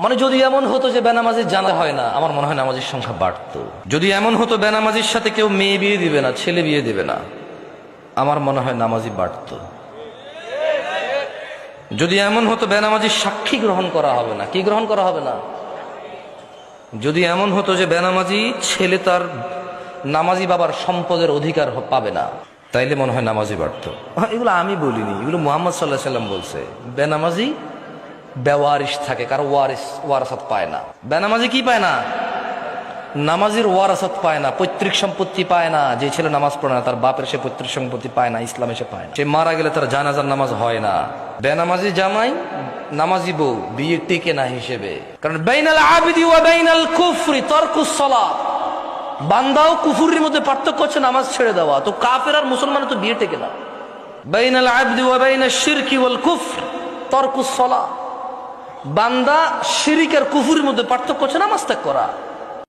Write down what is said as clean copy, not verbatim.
মানে যদি এমন হতো যে বেনামাজির জানা হয় না, আমার মনে হয় নামাজির সংখ্যা বাড়তো। যদি এমন হতো বেনামাজির সাথে কেউ মেয়ে বিয়ে দিবে না, ছেলে বিয়ে দিবে না, আমার মনে হয় নামাজি বাড়তো। যদি এমন হতো বেনামাজির সাক্ষী গ্রহণ করা হবে না, কি গ্রহণ করা হবে না? যদি এমন হতো যে বেনামাজি ছেলে তার নামাজি বাবার সম্পদের অধিকার পাবে না, তাইলে মনে হয় নামাজি বাড়তো। এগুলো আমি বলিনি, এগুলো মুহাম্মদ সাল্লাল্লাহু আলাইহি সাল্লাম বলছে। বেনামাজি বেওয়ারিশ থাকে, কারো ওয়ারাসাত পায় না। বেনামাজি কি পায় না? নামাজির ওয়ারাসাত পায় না, পৈতৃক সম্পত্তি পায় না। যে ছেলে নামাজ পড়ে না তার বাপের সে পৈতৃক সম্পত্তি পায় না, ইসলামে সে পায় না। সে মারা গেলে তার জানাজার নামাজ হয় না। বেনামাজি জামাই নামাজি বউ বিয়ে টিকে না হিসেবে, কারণ বাইনাল আবিদি ওয়া বাইনাল কুফরি তারকুস সালাত। বান্দাও কুফুরির মধ্যে পার্থক্য হচ্ছে নামাজ ছেড়ে দেওয়া। তো কাফের আর মুসলমানের তো বিয়ে টেকে না। বাইনাল আবদি ওয়া বাইনাশ শিরকি ওয়াল কুফর তারকুস সালাত। বান্দা শিরিক আর কুফুরির মধ্যে পার্থক্য হচ্ছে নামাজ ত্যাগ করা।